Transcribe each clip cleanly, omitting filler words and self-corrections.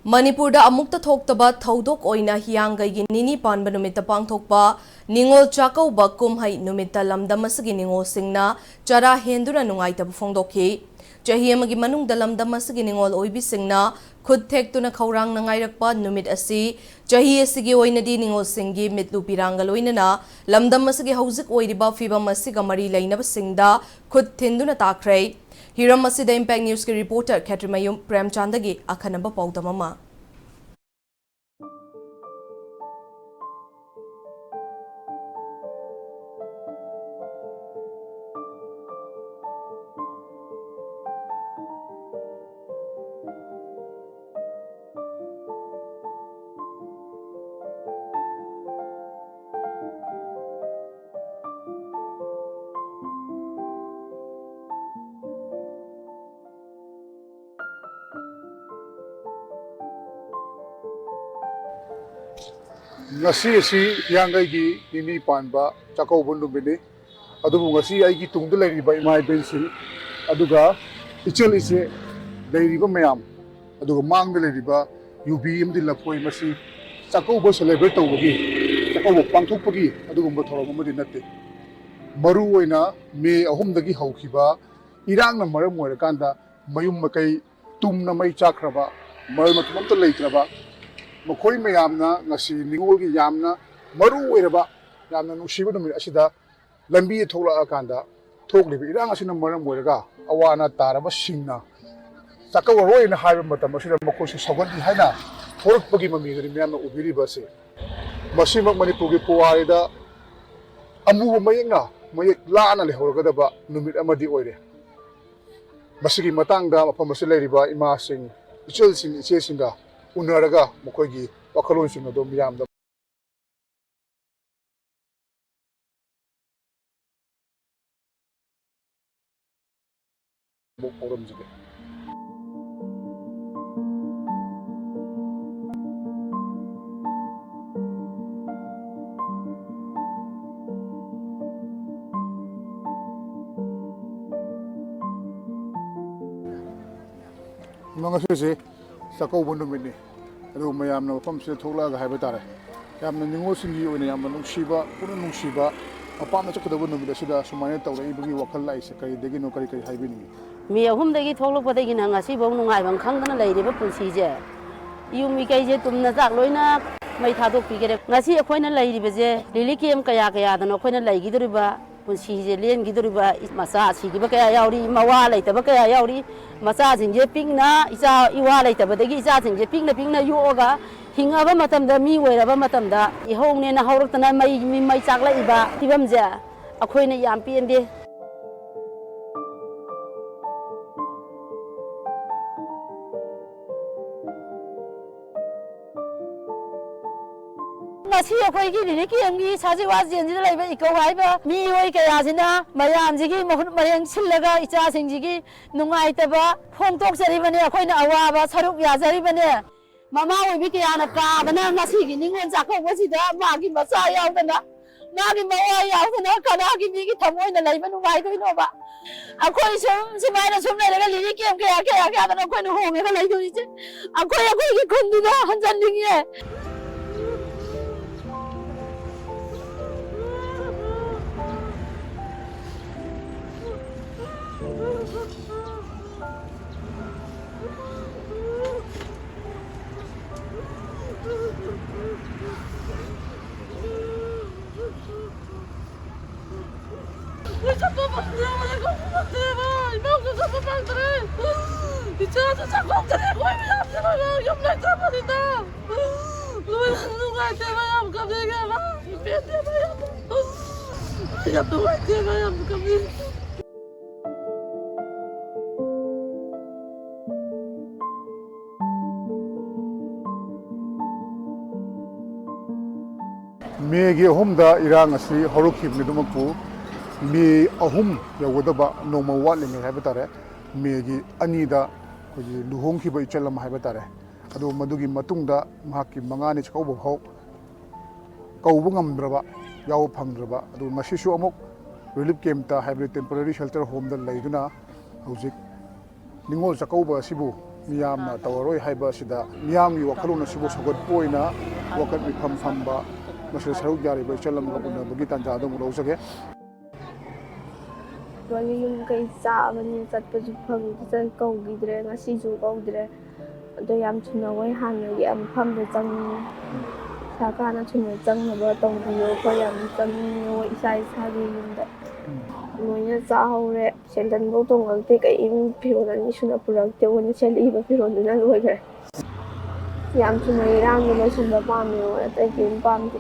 Manipurda amukta thoktaba thodok oina hiyangai nini panba numita pangthokpa ningol chakauba kumhai numita lamdam asigi ningol singna chara henduna nungaitaba phongdokhi chahi amagi manungda lamdam asigi ningol oibi singna khud thektuna khaurang nangairakpa numit asi chahi asigi oinadi ningol singi mitlu piranga loinana lamdam asigi hauzik oiriba fibam asiga mari lainaba singda khud thinduna takhrei Hiram asida Impact News ki reporter Khatrimayum Premchandagi akhanaba paudamama ngasi si yangai gi nini panba chakau bundu bini adubu ngasi ai gi tungdu lai riba imai bensi aduga ichel ise lai riba mayam aduga mang de lai riba yubi imdi lapoi masi chakau bo celebrate tawgi chakau bo pangthok pagi aduga mo thoro mo dinate maru oina me ahum dagi haukiba irang na maram moira kanda mayum makai tumna mai chakraba mar matumam to leitraba Makoi mayamna ngasi ningol gi yamna maru oiraba yamna nungsiba numit asida lambi thola akanda thoklibi irang asina maram oiraga awana taraba singna chakawroi na haiba matam asida makosi sogandi haina thorpagi mamigari myamna ubiriba se masimak manipurgi puwarida amu mayengna mayek laana lehorgadaba numit amadi oire masigi matangda mafam asila riba ima sing ichel sing iche singa Unaraga mukogi wakalon sing adom yam da mo forum jige mga sese sakau bundu mini adu mayamna mafam se thoglaga haiba tare yamna ningol singi oina yamna nungsiba puna nungsiba apamna chakadaba numida sida sumane tawrei bagi wakal lai se kai degi no kari haibini mi ahum degi thoglokpadagi na ngasi bong nungai bang khangdana leiriba punsi je yumi kai je tumna jak loina mai thadok pigere ngasi akhoina leiriba je lilikem kaya kaya dana akhoina leigidoriba punsi je len gidoriba masa sigiba kaya yauri mawa leitaba kaya yauri macha jinge pingna isa iwa leitaba degi isa jinge pingna yoga hingaba matamda mi oiraba matamda ihongne na hawraktana mai chakla iba tibamje akhoina yam piende Masi akoi gi ni ki amgi saji wa jen ji lai ba iko hai ba mi hoi ka ya sina mayam ji gi mohun mayang sillaga icha sing ji gi nungai ta ba phong tok sari bane akoi na awa ba saruk ya sari bane mama oi bi ki ana ka bana ngasi gi ningon ja ko wasi da ma gi macha yaw da na gi ma yaw da kana gi mi gi thamoi na lai ba nungai doi no ba akoi sumai na sum lai ga li ki am ka da na akoi no hong ga lai doi je akoi gi khundu da hanjan ning ye Megi ahumda irang asi horukhi midumaku me ahum yawadaba noma watli me haiba tare megi anida koji luhongki ba ichalam haiba tare adu madugi matungda mahaki mangani chakauba hau kaubu ngamdraba yaw phangdraba adu masisu amuk relief camp ta hybrid temporary shelter home da laiduna hojik ningol chakauba sibu ꯃꯤꯌꯥꯝꯅ ꯇꯧꯔꯔꯣꯏ ꯍꯥꯏꯕ ꯑꯁꯤꯗ ꯃꯤꯌꯥꯝꯒꯤ ꯋꯥꯈꯜꯂꯣꯟ ꯑꯁꯤꯕꯨ ꯁꯧꯒꯠꯄ ꯑꯣꯏꯅ ꯋꯥꯀꯠ ꯃꯤꯐꯝ ꯐꯝꯕ ꯃꯁꯤꯗ ꯁꯔꯨꯛ ꯌꯥꯔꯤꯕ ꯏꯆꯜ ꯑꯃꯒ ꯎꯅꯕꯒꯤ ꯇꯥꯟꯖꯥ ꯑꯗꯨ ꯂꯧꯖꯒꯦ ꯂꯣꯏꯅ ꯌꯨꯝ ꯀꯩ ꯆꯥꯕꯅꯤ ꯆꯠꯄꯁꯨ ꯐꯪꯗ꯭ꯔꯦ ꯀꯧꯈꯤꯗ꯭ꯔꯦ ꯉꯁꯤꯁꯨ ꯀꯧꯗ꯭ꯔꯦ ꯑꯗꯣ ꯌꯥꯝ ꯊꯨꯅ ꯍꯣꯏ ꯍꯥꯟꯅꯒꯤ ꯃꯐꯝꯗ ꯆꯪꯅꯤꯡꯉꯤ ꯁꯔꯀꯥꯔꯅ ꯊꯨꯅ ꯆꯪꯅꯕ ꯇꯧꯕꯤꯌꯣ ꯑꯩꯈꯣꯏ ꯌꯥꯝ ꯆꯪꯅꯤꯡꯉꯤ ꯍꯣꯏ ꯏꯁꯥꯒꯤ ꯌꯨꯝꯗ ꯂꯣꯏꯅ ꯆꯥꯍꯧꯔꯦ ꯁꯦꯟꯗꯟꯐꯧ ꯇꯣꯡꯉꯛꯇꯦ ꯀꯩꯝ ꯐꯤꯔꯣꯜ ꯑꯅꯤ ꯁꯨꯅ ꯄꯨꯔꯛꯇꯦ ꯑꯩꯈꯣꯏꯅ ꯁꯦꯠꯂꯛꯏꯕ ꯐꯤꯔꯣꯜꯗꯨꯅ ꯂꯣꯏꯈ꯭ꯔꯦ ꯌꯥꯝ ꯊꯨꯅ ꯏꯔꯥꯡꯗꯣ ꯂꯣꯏꯁꯤꯟꯕ ꯄꯥꯝꯃꯦ ꯍꯣꯏ ꯑꯇꯩ ꯀꯩꯝ ꯄꯥꯝꯗꯦ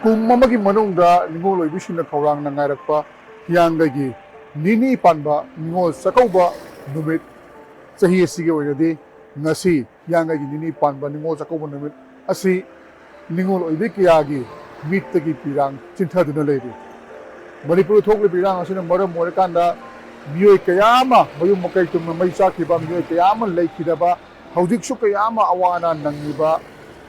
ꯀꯨꯝ ꯑꯃꯒꯤ ꯃꯅꯨꯡꯗ ꯅꯤꯡꯉꯣꯜ ꯑꯣꯏꯕꯤꯁꯤꯡꯅ ꯈꯧꯔꯥꯡꯅ ꯉꯥꯏꯔꯛꯄ ꯍꯤꯌꯥꯡꯒꯩꯒꯤ ꯅꯤꯅꯤ ꯄꯥꯟꯕ ꯅꯤꯡꯉꯣꯜ ꯆꯥꯛꯀꯧꯕ ꯅꯨꯃꯤꯠ ꯆꯍꯤ ꯑꯁꯤꯒꯤ ꯑꯣꯏꯅꯗꯤ ꯉꯁꯤ ꯍꯤꯌꯥꯡꯒꯩꯒꯤ ꯅꯤꯅꯤ ꯄꯥꯟꯕ ꯅꯤꯡꯉꯣꯜ ꯆꯥꯛꯀꯧꯕ ꯅꯨꯃꯤꯠ ꯑꯁꯤ ꯅꯤꯡꯉꯣꯜ ꯑꯣꯏꯕꯤ ꯀꯌꯥꯒꯤ ꯃꯤꯠꯇꯒꯤ ꯄꯤꯔꯥꯡ ꯆꯤꯟꯊꯗꯨꯅ ꯂꯩꯔꯤ ꯃꯅꯤꯄꯨꯔꯗ ꯊꯣꯛꯂꯤꯕ ꯏꯔꯥꯡ ꯑꯁꯤꯅ ꯃꯔꯝ ꯑꯣꯏꯔꯀꯥꯟꯗ ꯃꯤꯑꯣꯏ ꯀꯌꯥ ꯑꯃ ꯃꯌꯨꯝ ꯃꯀꯩ ꯇꯨꯝꯅ ꯃꯩ ꯆꯥꯛꯈꯤꯕ ꯃꯤꯑꯣꯏ ꯀꯌా ꯑꯃ ꯂꯩꯈꯤꯗꯕ ꯍꯧꯖꯤꯛꯁꯨ ꯀꯌꯥ ꯑꯃ ꯑꯋꯥ ꯑꯅꯥ ꯅꯪꯂꯤꯕ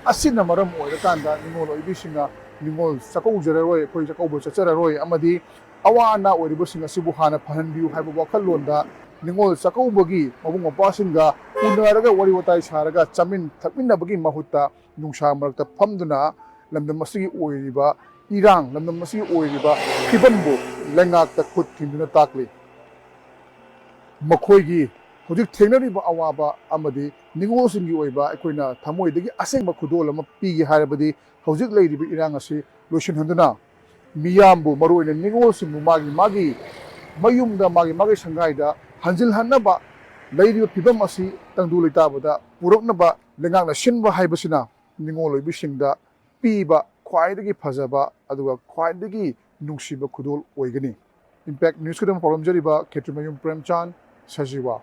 ꯑꯁꯤꯅ ꯃꯔꯝ ꯑꯣꯏꯔꯀꯥꯟꯗ ꯅꯤꯡꯉꯣꯜ ꯑꯣꯏꯕꯤꯁꯤꯡꯅ ꯅꯤꯡꯉꯣꯜ ꯆꯥꯛꯀꯧꯖꯔꯔꯣꯏ ꯑꯩꯈꯣꯏ ꯆꯥꯛꯀꯧꯕ ꯆꯠꯆꯔꯔꯣꯏ ꯑꯃꯗꯤ ꯑꯋꯥ ꯑꯅꯥ ꯑꯣꯏꯔꯤꯕꯁꯤꯡ ꯑꯁꯤꯕꯨ ꯍꯥꯟꯅ ꯐꯍꯟꯕꯤꯌꯨ ꯍꯥꯏꯕ ꯋꯥꯈꯜꯂꯣꯟꯗ ꯅꯤꯡꯉꯣꯜ ꯆꯥꯛꯀꯧꯕꯒꯤ ꯃꯕꯨꯡ ꯃꯧꯄ꯭ꯋꯥꯁꯤꯡꯒ ꯎꯅꯔꯒ ꯋꯥꯔꯤ ꯋꯥꯇꯥꯏ ꯁꯥꯔꯒ ꯆꯥꯃꯤꯟ ꯊꯛꯃꯤꯟꯅꯕꯒꯤ ꯃꯍꯨꯠꯇ ꯅꯨꯡꯁꯥ ꯃꯔꯛꯇ ꯐꯝꯗꯨꯅ ꯂꯝꯗꯝ ꯑꯁꯤꯒꯤ ꯑꯣꯏꯔꯤꯕ ꯏꯔꯥꯡ ꯂꯝꯗꯝ ꯑꯁꯤꯒꯤ ꯑꯣꯏꯔꯤꯕ ꯐꯤꯕꯝꯕꯨ ꯂꯩꯉꯥꯛꯇ ꯈꯨꯠ ꯊꯤꯟꯗꯨꯅ ꯇꯥꯛꯂꯤ ꯃꯈꯣꯏꯒꯤ ꯍꯧꯖꯤꯛ ꯊꯦꯡꯅꯔꯤꯕ ꯑꯋꯥꯕ ꯑꯃꯗꯤ ꯅꯤꯡꯉꯣꯜꯁꯤꯡꯒꯤ ꯑꯣꯏꯕ ꯑꯩꯈꯣꯏꯅ ꯊꯃꯣꯏꯗꯒꯤ ꯑꯁꯦꯡꯕ ꯈꯨꯗꯣꯜ ꯑꯃ ꯄꯤꯒꯦ ꯍꯥꯏꯔꯕꯗꯤ ꯍꯧꯖꯤꯛ ꯂꯩꯔꯤꯕ ꯏꯔꯥꯡ ꯑꯁꯤ ꯂꯣꯏꯁꯤꯟꯍꯟꯗꯨꯅ ꯃꯤꯌꯥꯝꯕꯨ ꯃꯔꯨꯑꯣꯏꯅ ꯅꯤꯡꯉꯣꯜꯁꯤꯡꯕꯨ ꯃꯥꯒꯤ ꯃꯌꯨꯝꯗ ꯃꯥꯒꯤ ꯁꯪꯒꯥꯏꯗ ꯍꯟꯖꯤꯜꯍꯟꯅꯕ ꯂꯩꯔꯤꯕ ꯐꯤꯕꯝ ꯑꯁꯤ ꯇꯪꯗꯨ ꯂꯩꯇꯥꯕꯗ ꯄꯨꯔꯛꯅꯕ ꯂꯩꯉꯥꯛꯅ ꯁꯤꯟꯕ ꯍꯥꯏꯕꯁꯤꯅ ꯅꯤꯡꯉꯣꯜ ꯑꯣꯏꯕꯤꯁꯤꯡꯗ ꯄꯤꯕ ꯈ꯭ꯋꯥꯏꯗꯒꯤ ꯐꯖꯕ ꯑꯗꯨꯒ ꯈ꯭ꯋꯥꯏꯗꯒꯤ ꯅꯨꯡꯁꯤꯕ ꯈꯨꯗꯣꯜ ꯑꯣꯏꯒꯅꯤ ꯏꯝꯄꯦꯛ ꯅ꯭ꯌꯨꯁꯀꯤꯗꯃꯛ ꯄꯥꯎꯗꯝꯖꯔꯤꯕ ꯈꯦꯇ꯭ꯔꯤꯃꯌꯨꯝ ꯄ꯭ꯔꯦꯝꯆꯥꯟ ꯁꯖꯤꯋꯥ